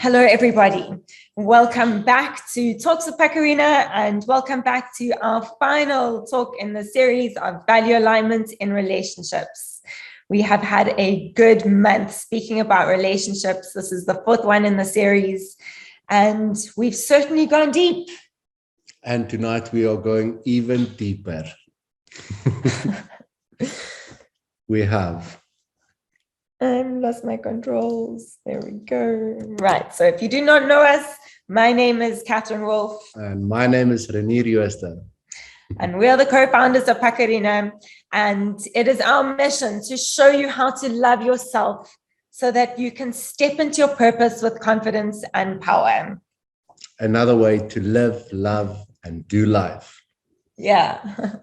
Hello, everybody. Welcome back to Talks with Pakarina, and welcome back to our final talk in the series of value alignment in relationships. We have had a good month speaking about relationships. This is the fourth one in the series, and we've certainly gone deep. And tonight we are going even deeper. We have. I lost my controls. There we go. Right. So if you do not know us, my name is Catherine Wolf. And my name is Renier Jooste. And we are the co-founders of Pakarina. And it is our mission to show you how to love yourself so that you can step into your purpose with confidence and power. Another way to live, love, and do life. Yeah.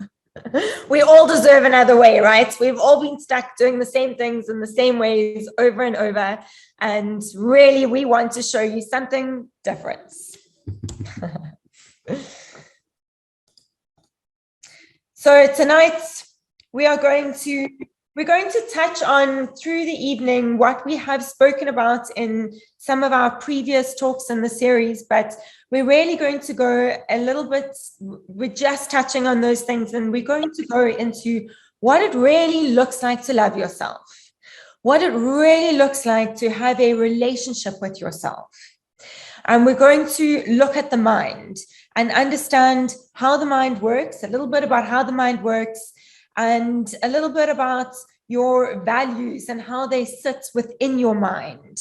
We all deserve another way, right? We've all been stuck doing the same things in the same ways over and over. And really, we want to show you something different. So tonight, we're going to touch on through the evening what we have spoken about in some of our previous talks in the series, but we're really going to go a little bit, we're just touching on those things, and we're going to go into what it really looks like to love yourself, what it really looks like to have a relationship with yourself. And we're going to look at the mind and understand how the mind works, a little bit about how the mind works, and a little bit about your values and how they sit within your mind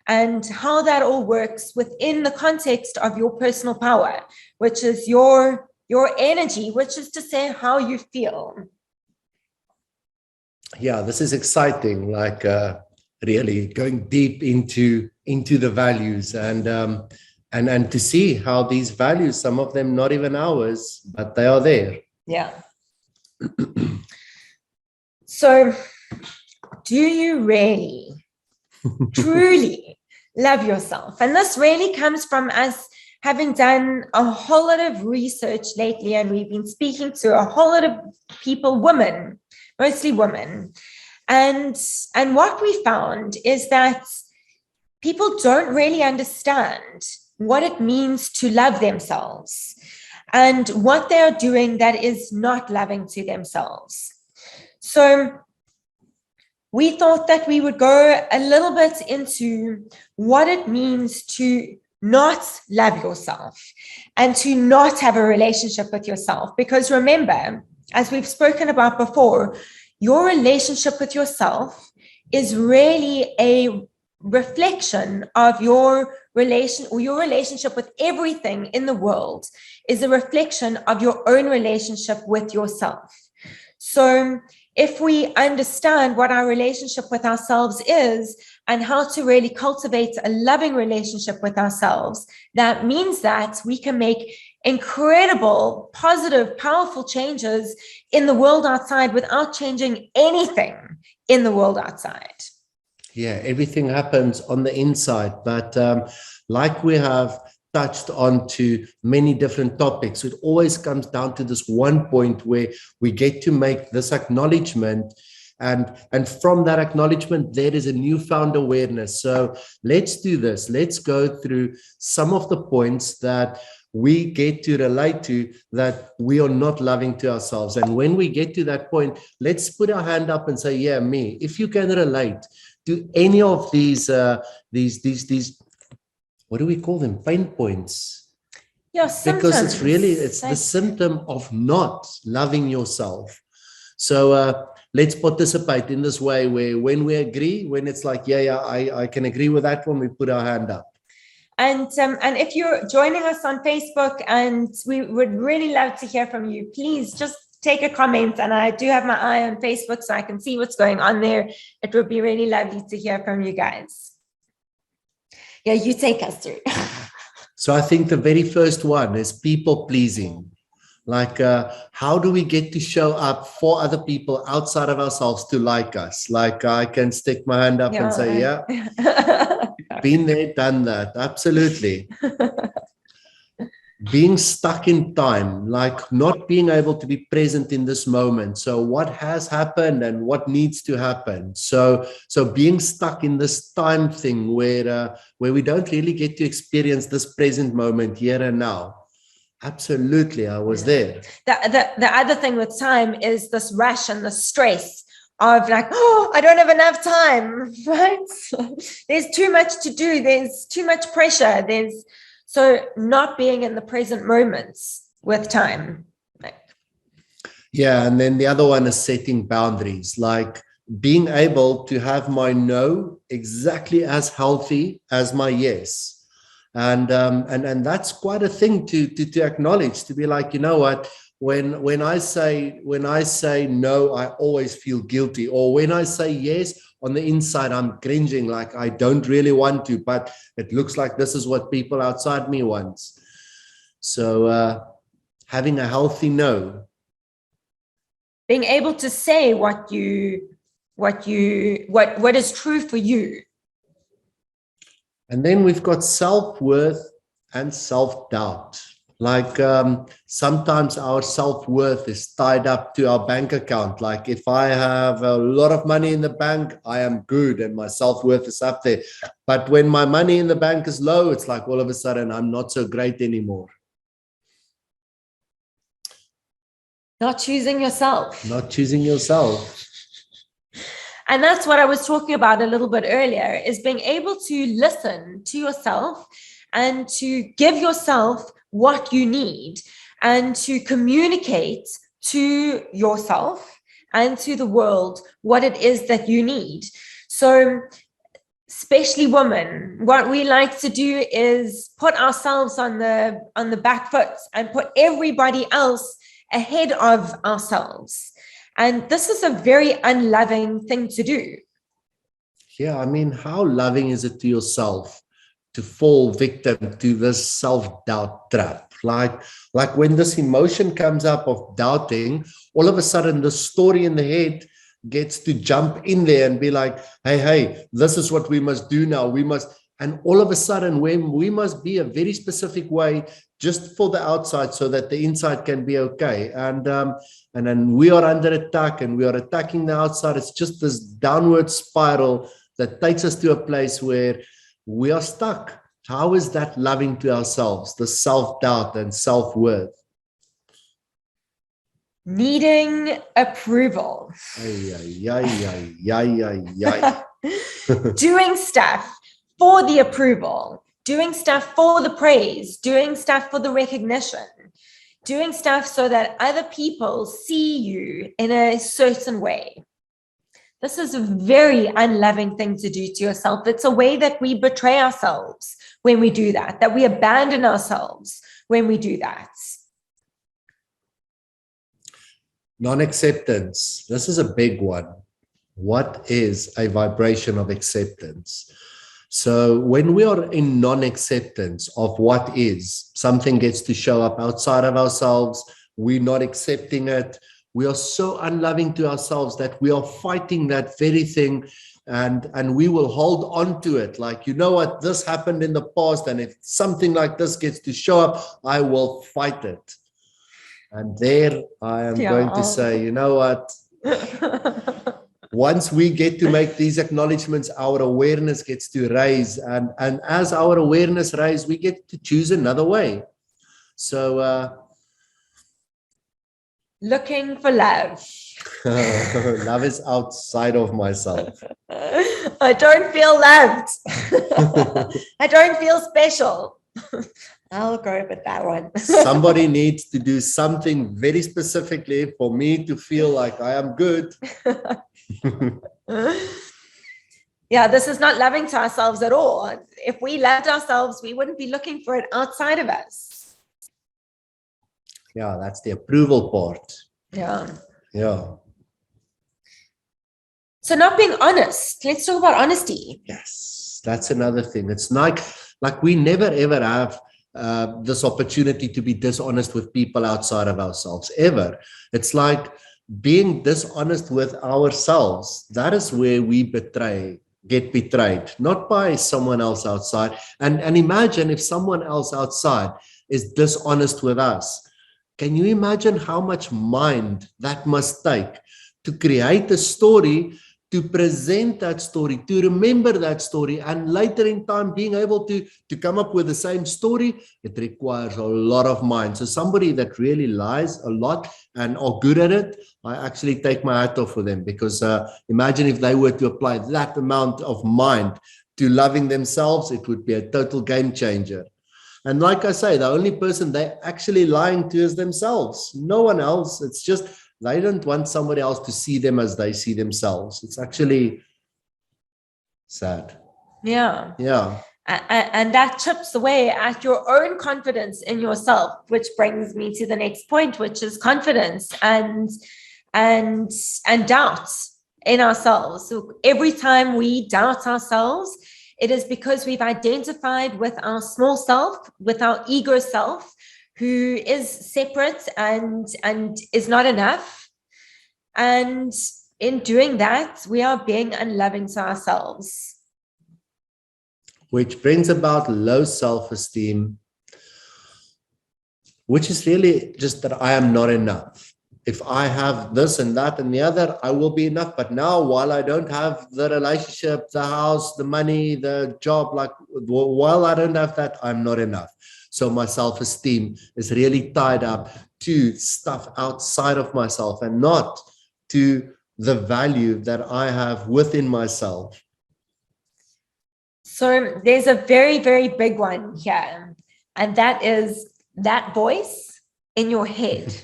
and how that all works within the context of your personal power, which is your energy, which is to say how you feel. Yeah, this is exciting, like really going deep into the values and to see how these values, some of them not even ours, but they are there. Yeah. So, do you really, truly love yourself? And this really comes from us having done a whole lot of research lately, and we've been speaking to a whole lot of people, women, mostly women. And what we found is that people don't really understand what it means to love themselves and what they're doing that is not loving to themselves. So we thought that we would go a little bit into what it means to not love yourself and to not have a relationship with yourself. Because remember, as we've spoken about before, your relationship with yourself is really a reflection of your relation, or your relationship with everything in the world is a reflection of your own relationship with yourself. So if we understand what our relationship with ourselves is and how to really cultivate a loving relationship with ourselves, that means that we can make incredible, positive, powerful changes in the world outside without changing anything in the world outside. Yeah, everything happens on the inside, but like we have touched on to many different topics, it always comes down to this one point where we get to make this acknowledgement, and from that acknowledgement there is a newfound awareness. So let's do this. Let's go through some of the points that we get to relate to that we are not loving to ourselves. And when we get to that point, let's put our hand up and say, yeah, me. If you can relate to any of these what do we call them? Pain points. Yeah, symptoms. Because it's the symptom of not loving yourself. So let's participate in this way where when we agree, when it's like, I can agree with that one, we put our hand up. And if you're joining us on Facebook, and we would really love to hear from you, please just take a comment. And I do have my eye on Facebook so I can see what's going on there. It would be really lovely to hear from you guys. Yeah, you take us through. So I think the very first one is people pleasing. Like, how do we get to show up for other people outside of ourselves to like us? Like, I can stick my hand up and say, yeah, been there, done that. Absolutely. being stuck in time, like not being able to be present in this moment. So what has happened and what needs to happen. So being stuck in this time thing where we don't really get to experience this present moment here and now. Absolutely, I was there. The other thing with time is this rush and the stress of like, oh, I don't have enough time, right? There's too much to do. There's too much pressure. So not being in the present moments with time. Yeah, and then the other one is setting boundaries, like being able to have my no exactly as healthy as my yes. And that's quite a thing to acknowledge, to be like, you know what, when I say no, I always feel guilty, or when I say yes, on the inside I'm cringing, like I don't really want to, but it looks like this is what people outside me want. So having a healthy no, being able to say what is true for you. And then we've got self-worth and self-doubt. Like sometimes our self-worth is tied up to our bank account. Like if I have a lot of money in the bank, I am good and my self-worth is up there. But when my money in the bank is low, it's like all of a sudden I'm not so great anymore. Not choosing yourself. Not choosing yourself. And that's what I was talking about a little bit earlier, is being able to listen to yourself and to give yourself what you need and to communicate to yourself and to the world what it is that you need. So especially women, what we like to do is put ourselves on the back foot and put everybody else ahead of ourselves. And this is a very unloving thing to do. Yeah, I mean, how loving is it to yourself to fall victim to this self-doubt trap? Like when this emotion comes up of doubting, all of a sudden the story in the head gets to jump in there and be like, hey, this is what we must do now. And all of a sudden, when we must be a very specific way just for the outside so that the inside can be okay. And then we are under attack and we are attacking the outside. It's just this downward spiral that takes us to a place where we are stuck. How is that loving to ourselves, the self-doubt and self-worth? Needing approval. Doing stuff for the approval, doing stuff for the praise, doing stuff for the recognition, doing stuff so that other people see you in a certain way. This is a very unloving thing to do to yourself. It's a way that we betray ourselves when we do that we abandon ourselves when we do that. Non-acceptance. This is a big one. What is a vibration of acceptance? So when we are in non-acceptance of what is, something gets to show up outside of ourselves, we're not accepting it, we are so unloving to ourselves that we are fighting that very thing, and we will hold on to it. Like, you know what, this happened in the past, and if something like this gets to show up, I will fight it. And there I am going to say, you know what? Once we get to make these acknowledgements, our awareness gets to raise. And as our awareness raises, we get to choose another way. So looking for love. Love is outside of myself. I don't feel loved. I don't feel special. I'll go with that one. Somebody needs to do something very specifically for me to feel like I am good. Yeah, this is not loving to ourselves at all. If we loved ourselves, we wouldn't be looking for it outside of us. Yeah, that's the approval part. Yeah. So not being honest. Let's talk about honesty. Yes, that's another thing. It's like we never ever have this opportunity to be dishonest with people outside of ourselves, ever. It's like being dishonest with ourselves. That is where we get betrayed, not by someone else outside. And imagine if someone else outside is dishonest with us. Can you imagine how much mind that must take to create a story, to present that story, to remember that story, and later in time being able to come up with the same story? It requires a lot of mind. So somebody that really lies a lot and are good at it, I actually take my hat off for them, because imagine if they were to apply that amount of mind to loving themselves, it would be a total game changer. And like I say, the only person they're actually lying to is themselves. No one else. It's just they don't want somebody else to see them as they see themselves. It's actually sad. Yeah. Yeah. And that chips away at your own confidence in yourself, which brings me to the next point, which is confidence and doubts in ourselves. So every time we doubt ourselves, it is because we've identified with our small self, with our ego self, who is separate and is not enough. And in doing that, we are being unloving to ourselves. Which brings about low self-esteem, which is really just that I am not enough. If I have this and that and the other, I will be enough. But now, while I don't have the relationship, the house, the money, the job, like while I don't have that, I'm not enough. So my self-esteem is really tied up to stuff outside of myself and not to the value that I have within myself. So there's a very, very big one here, and that is that voice in your head.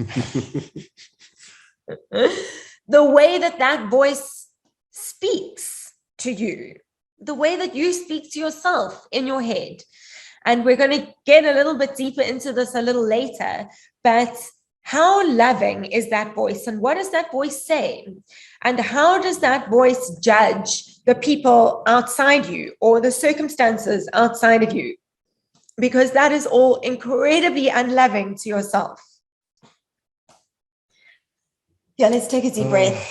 The way that voice speaks to you, the way that you speak to yourself in your head. And we're going to get a little bit deeper into this a little later, but how loving is that voice, and what does that voice say? And how does that voice judge the people outside you or the circumstances outside of you? Because that is all incredibly unloving to yourself. Yeah, let's take a deep breath.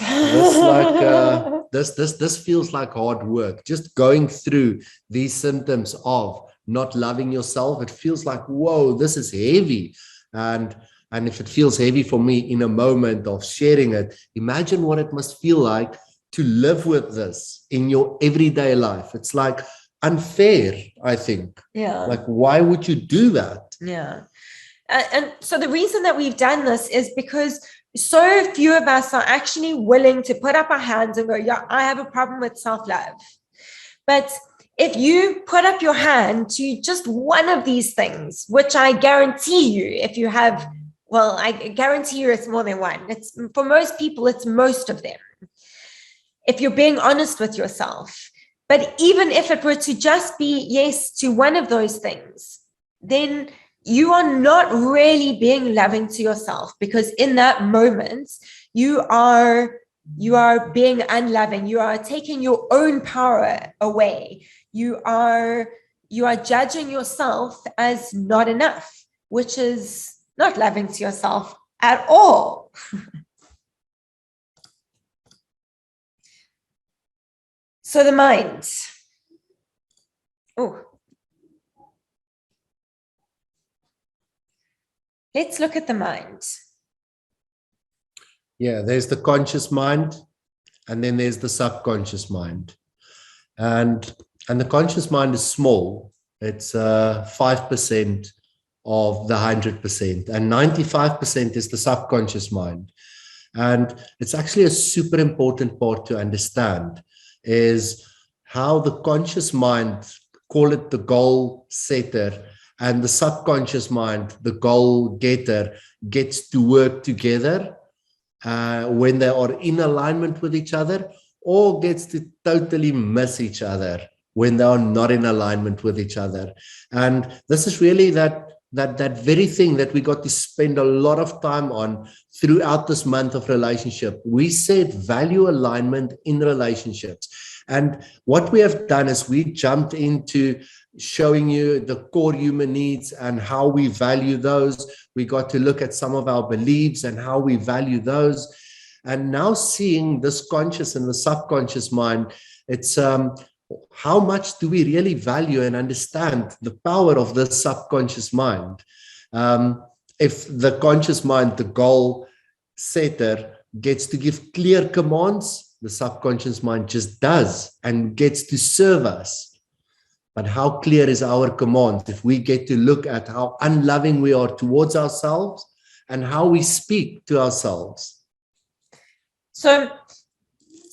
This feels like hard work. Just going through these symptoms of not loving yourself, it feels like, whoa, this is heavy. And if it feels heavy for me in a moment of sharing it, imagine what it must feel like to live with this in your everyday life. It's like unfair, I think. Yeah. Like, why would you do that? Yeah. And so the reason that we've done this is because so few of us are actually willing to put up our hands and go, yeah, I have a problem with self-love. But if you put up your hand to just one of these things, which I guarantee you, if you have, well, I guarantee you it's more than one. It's for most people, it's most of them. If you're being honest with yourself, but even if it were to just be yes to one of those things, then you are not really being loving to yourself, because in that moment, you are being unloving. You are taking your own power away. You are judging yourself as not enough, which is not loving to yourself at all. So the mind. Oh. Let's look at the mind. Yeah, there's the conscious mind, and then there's the subconscious mind. And the conscious mind is small. It's 5% of the 100%, and 95% is the subconscious mind. And it's actually a super important part to understand is how the conscious mind, call it the goal setter, and the subconscious mind, the goal getter, gets to work together when they are in alignment with each other, or gets to totally miss each other when they are not in alignment with each other. And this is really that very thing that we got to spend a lot of time on throughout this month of relationship. We said value alignment in relationships. And what we have done is we jumped into showing you the core human needs and how we value those. We got to look at some of our beliefs and how we value those. And now seeing this conscious and the subconscious mind, it's how much do we really value and understand the power of the subconscious mind? If the conscious mind, the goal setter, gets to give clear commands, the subconscious mind just does and gets to serve us. But how clear is our command if we get to look at how unloving we are towards ourselves and how we speak to ourselves? So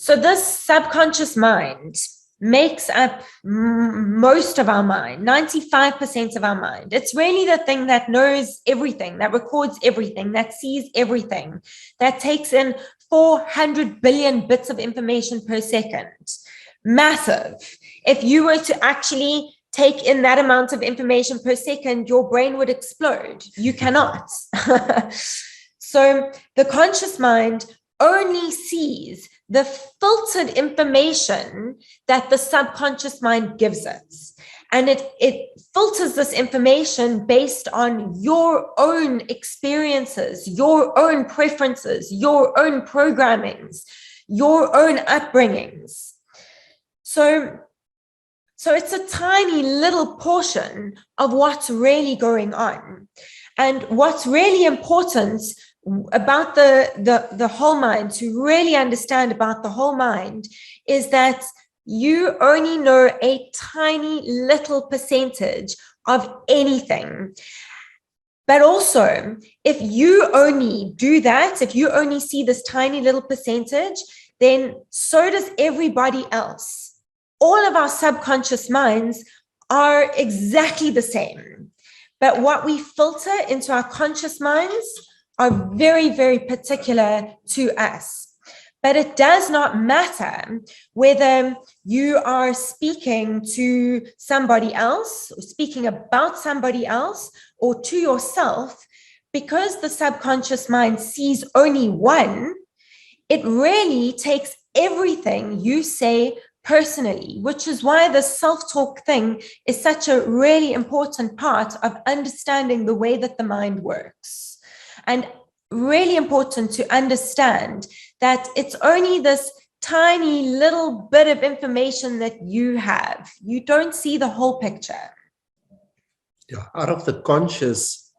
this subconscious mind makes up most of our mind, 95% of our mind. It's really the thing that knows everything, that records everything, that sees everything, that takes in 400 billion bits of information per second. Massive. If you were to actually take in that amount of information per second, your brain would explode. You cannot. So the conscious mind only sees the filtered information that the subconscious mind gives it. And it filters this information based on your own experiences, your own preferences, your own programmings, your own upbringings. So it's a tiny little portion of what's really going on. And what's really important about the whole mind, to really understand about the whole mind, is that you only know a tiny little percentage of anything. But also, if you only do that, if you only see this tiny little percentage, then so does everybody else. All of our subconscious minds are exactly the same. But what we filter into our conscious minds are very, very particular to us. But it does not matter whether you are speaking to somebody else, or speaking about somebody else, or to yourself, because the subconscious mind sees only one. It really takes everything you say personally, which is why the self-talk thing is such a really important part of understanding the way that the mind works. And really important to understand that it's only this tiny little bit of information that you have. You don't see the whole picture. Yeah, out of the conscious,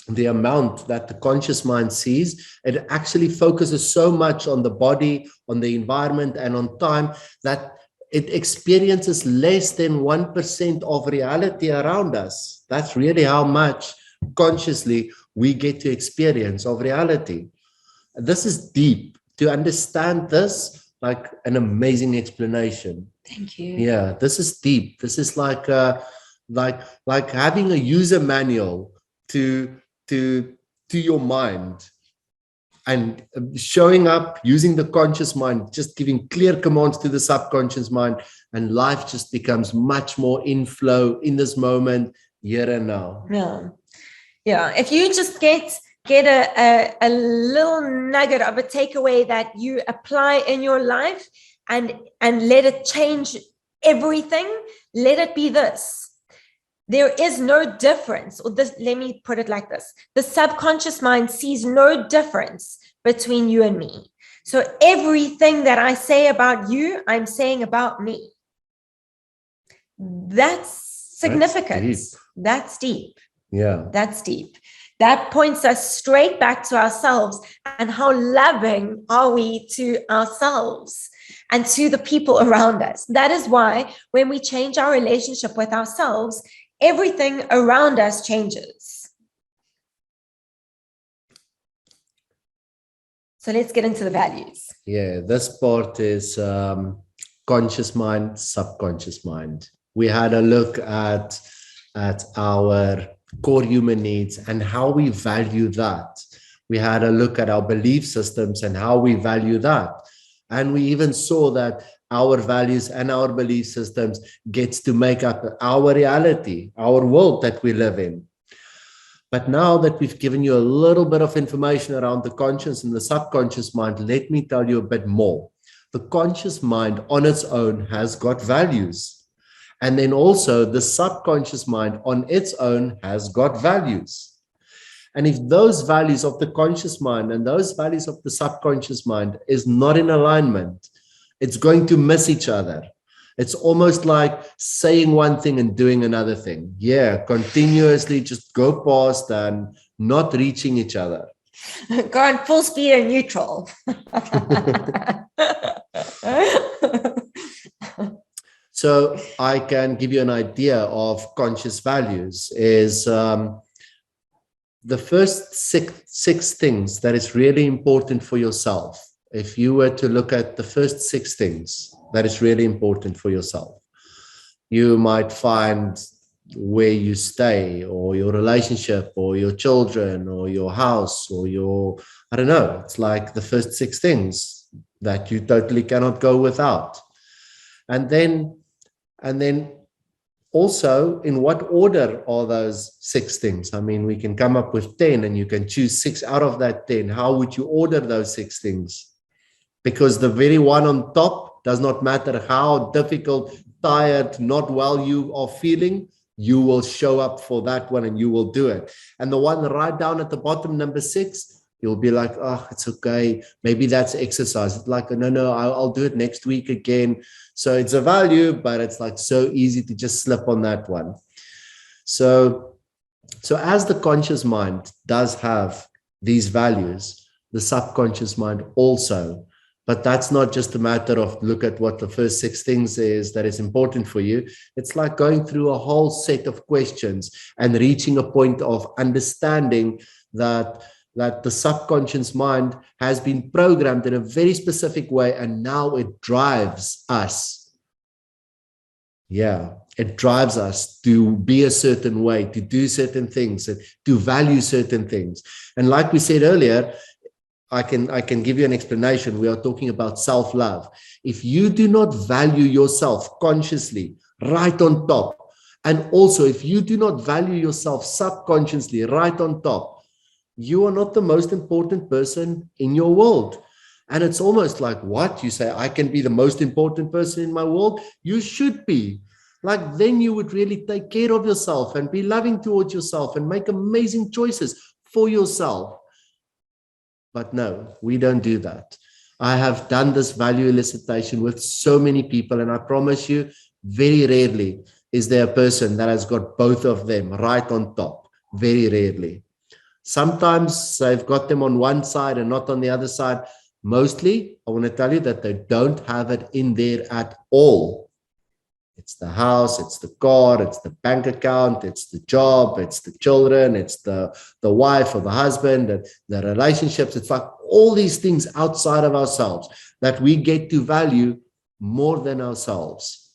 the amount that the conscious mind sees, it actually focuses so much on the body, on the environment, and on time that it experiences less than 1% of reality around us. That's really how much consciously we get to experience of reality. This is deep. To understand this, like an amazing explanation. Thank you. Yeah, this is deep. This is like having a user manual to your mind, and showing up using the conscious mind, just giving clear commands to the subconscious mind, and life just becomes much more in flow in this moment, here and now. Yeah. If you just get a little nugget of a takeaway that you apply in your life and let it change everything, let it be this. There is no difference, or this, let me put it like this. The subconscious mind sees no difference between you and me. So everything that I say about you, I'm saying about me. That's significant. That's deep. Yeah. That's deep. That points us straight back to ourselves, and how loving are we to ourselves and to the people around us. That is why when we change our relationship with ourselves, everything around us changes. So let's get into the values. Yeah, this part is conscious mind, subconscious mind. We had a look at our core human needs and how we value that. We had a look at our belief systems and how we value that. And we even saw that our values and our belief systems gets to make up our reality, our world that we live in. But now that we've given you a little bit of information around the conscious and the subconscious mind, let me tell you a bit more. The conscious mind on its own has got values. And then also the subconscious mind on its own has got values. And if those values of the conscious mind and those values of the subconscious mind is not in alignment, it's going to miss each other. It's almost like saying one thing and doing another thing. Yeah, continuously just go past and not reaching each other. Go on full speed and neutral. So I can give you an idea of conscious values is the first six things that is really important for yourself. If you were to look at the first six things that is really important for yourself, you might find where you stay or your relationship or your children or your house or your, I don't know, it's like the first six things that you totally cannot go without. And then also, in what order are those six things? I mean, we can come up with 10 and you can choose 6 out of that 10. How would you order those 6 things? Because the very one on top does not matter how difficult, tired, not well you are feeling, you will show up for that one and you will do it. And the one right down at the bottom, number 6, you'll be like, oh, it's okay. Maybe that's exercise. It's like, no, I'll do it next week again. So it's a value, but it's like so easy to just slip on that one. So as the conscious mind does have these values, the subconscious mind also, but that's not just a matter of look at what the first 6 things is that is important for you. It's like going through a whole set of questions and reaching a point of understanding that the subconscious mind has been programmed in a very specific way, and now it drives us. Yeah, it drives us to be a certain way, to do certain things, to value certain things. And like we said earlier, I can give you an explanation. We are talking about self-love. If you do not value yourself consciously, right on top, and also if you do not value yourself subconsciously, right on top, you are not the most important person in your world. And it's almost like, what? You say, I can be the most important person in my world? You should be. Like, then you would really take care of yourself and be loving towards yourself and make amazing choices for yourself. But no, we don't do that. I have done this value elicitation with so many people, and I promise you, very rarely is there a person that has got both of them right on top. Very rarely. Sometimes they've got them on one side and not on the other side. Mostly, I want to tell you that they don't have it in there at all. It's the house, it's the car, it's the bank account, it's the job, it's the children, it's the wife or the husband, the relationships. It's like all these things outside of ourselves that we get to value more than ourselves.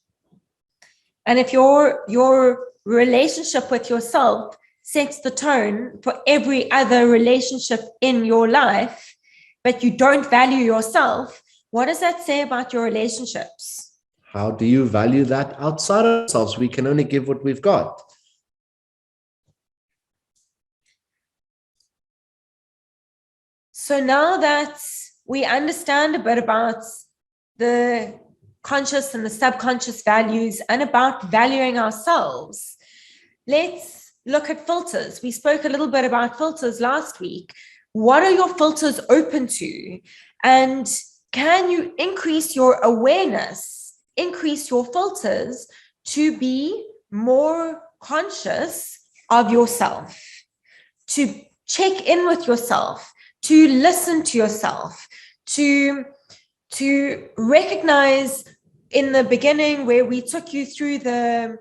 And if your relationship with yourself sets the tone for every other relationship in your life, but you don't value yourself, what does that say about your relationships? How do you value that outside of ourselves? We can only give what we've got. So now that we understand a bit about the conscious and the subconscious values and about valuing ourselves, let's look at filters. We spoke a little bit about filters last week. What are your filters open to? And can you increase your awareness, increase your filters to be more conscious of yourself, to check in with yourself, to listen to yourself, to recognize in the beginning where we took you through the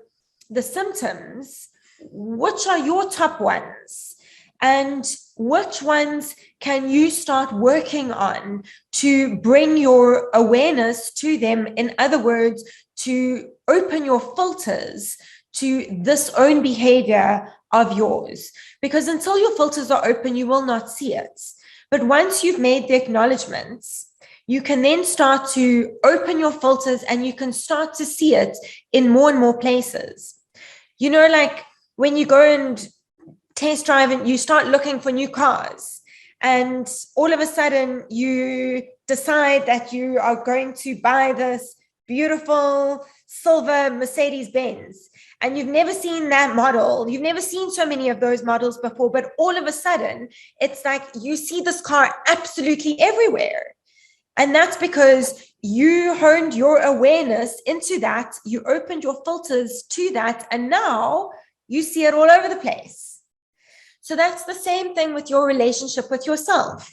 symptoms, which are your top ones and which ones can you start working on to bring your awareness to them? In other words, to open your filters to this own behavior of yours. Because until your filters are open, you will not see it. But once you've made the acknowledgements, you can then start to open your filters and you can start to see it in more and more places. You know, like when you go and test drive and you start looking for new cars, and all of a sudden you decide that you are going to buy this beautiful silver Mercedes-Benz, and you've never seen that model. You've never seen so many of those models before, but all of a sudden it's like you see this car absolutely everywhere. And that's because you honed your awareness into that, you opened your filters to that, and now you see it all over the place. So that's the same thing with your relationship with yourself,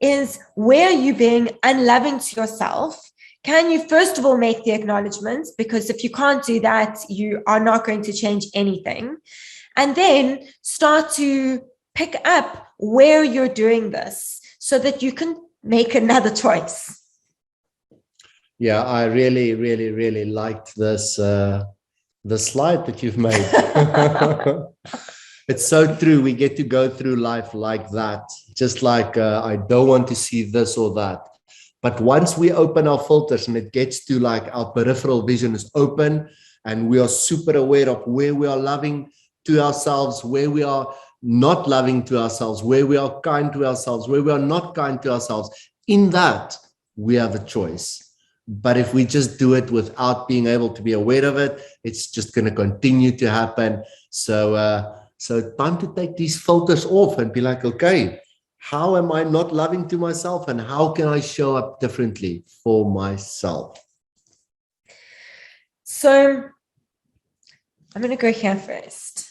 is where you being unloving to yourself. Can you first of all make the acknowledgements? Because if you can't do that, you are not going to change anything. And then start to pick up where you're doing this so that you can make another choice. Yeah, I really, really, really liked this the slide that you've made. It's so true. We get to go through life like that, just like I don't want to see this or that. But once we open our filters and it gets to like our peripheral vision is open and we are super aware of where we are loving to ourselves, where we are not loving to ourselves, where we are kind to ourselves, where we are not kind to ourselves, in that we have a choice. But if we just do it without being able to be aware of it, it's just going to continue to happen. So time to take these filters off and be like, okay, how am I not loving to myself and how can I show up differently for myself? So I'm going to go here first.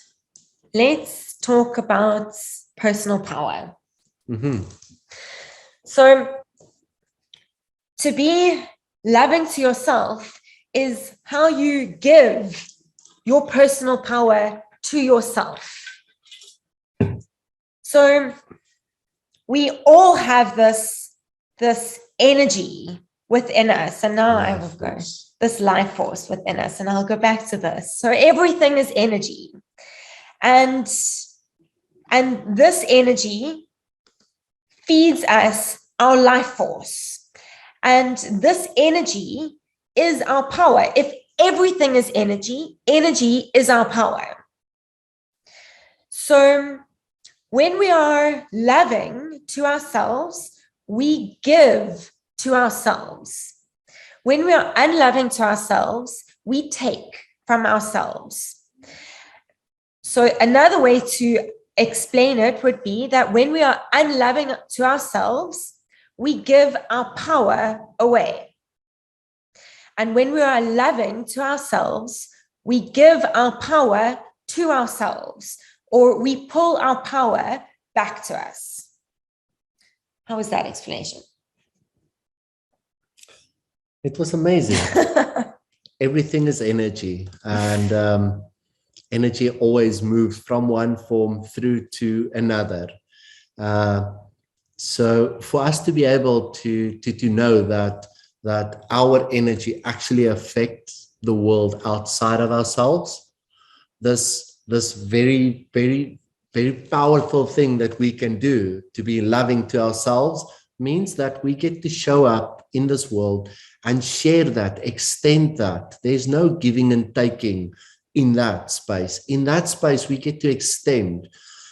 Let's talk about personal power. Mm-hmm. So to be loving to yourself is how you give your personal power to yourself. So we all have this energy within us. And now I will go, this life force within us. And I'll go back to this. So everything is energy. And this energy feeds us our life force. And this energy is our power. If everything is energy, energy is our power. So when we are loving to ourselves, we give to ourselves. When we are unloving to ourselves, we take from ourselves. So another way to explain it would be that when we are unloving to ourselves, we give our power away. And when we are loving to ourselves, we give our power to ourselves, or we pull our power back to us. How was that explanation? It was amazing. Everything is energy, and energy always moves from one form through to another. So for us to be able to know that our energy actually affects the world outside of ourselves, this very, very, very powerful thing that we can do to be loving to ourselves means that we get to show up in this world and share that, extend that. There's no giving and taking in that space. In that space, we get to extend.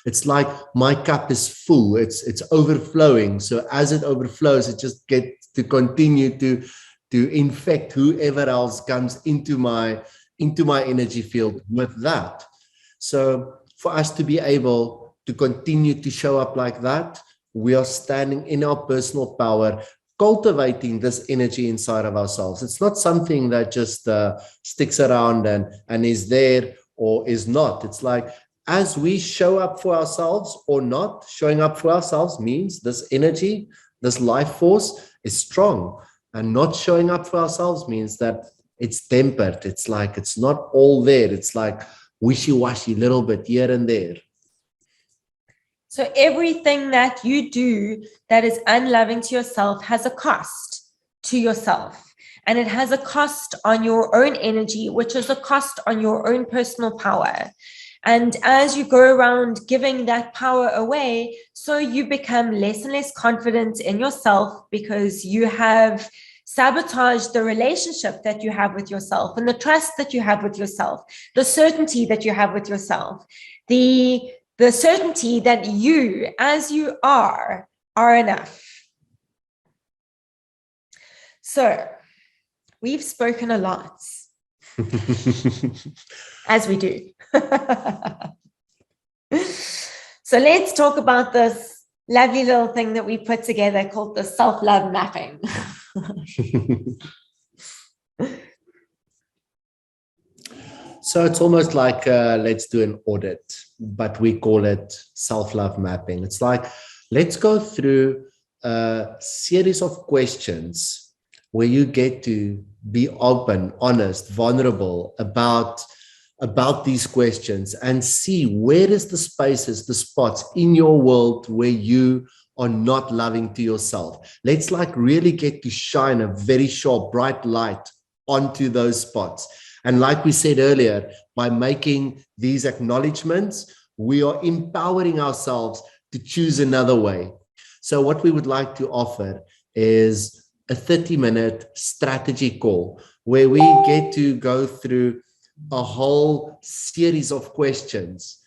It's like my cup is full, it's overflowing. So as it overflows, it just gets to continue to infect whoever else comes into my energy field with that. So for us to be able to continue to show up like that, we are standing in our personal power, cultivating this energy inside of ourselves. It's not something that just sticks around and is there or is not. It's like, as we show up for ourselves or not, showing up for ourselves means this energy, this life force is strong. And not showing up for ourselves means that it's tempered. It's like, it's not all there. It's like wishy-washy, little bit here and there. So everything that you do that is unloving to yourself has a cost to yourself. And it has a cost on your own energy, which is a cost on your own personal power. And as you go around giving that power away, so you become less and less confident in yourself because you have sabotaged the relationship that you have with yourself and the trust that you have with yourself, the certainty that you have with yourself, the certainty that you, as you are enough. So we've spoken a lot. As we do. So let's talk about this lovely little thing that we put together called the self-love mapping. So it's almost like let's do an audit, but we call it self-love mapping. It's like, let's go through a series of questions where you get to be open, honest, vulnerable about these questions and see where is the spaces, the spots in your world where you are not loving to yourself. Let's like really get to shine a very sharp, bright light onto those spots. And like we said earlier, by making these acknowledgements, we are empowering ourselves to choose another way. So what we would like to offer is a 30-minute strategy call where we get to go through a whole series of questions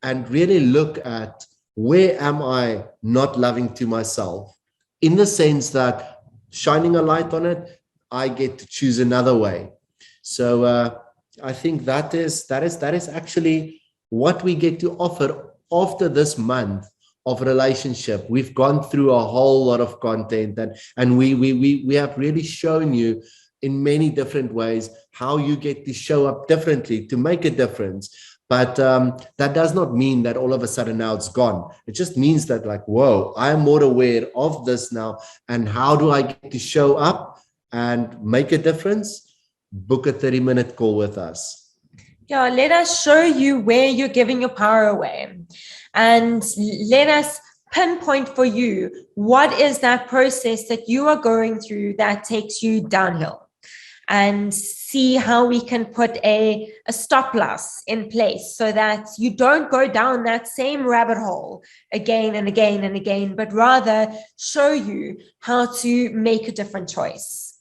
and really look at where am I not loving to myself, in the sense that shining a light on it, I get to choose another way. So I think that is actually what we get to offer after this month of relationship. We've gone through a whole lot of content, and we have really shown you in many different ways how you get to show up differently to make a difference. But that does not mean that all of a sudden now it's gone. It just means that like, whoa, I'm more aware of this now. And how do I get to show up and make a difference? Book a 30-minute call with us. Yeah, let us show you where you're giving your power away. And let us pinpoint for you what is that process that you are going through that takes you downhill, and see how we can put a stop loss in place so that you don't go down that same rabbit hole again and again and again, but rather show you how to make a different choice.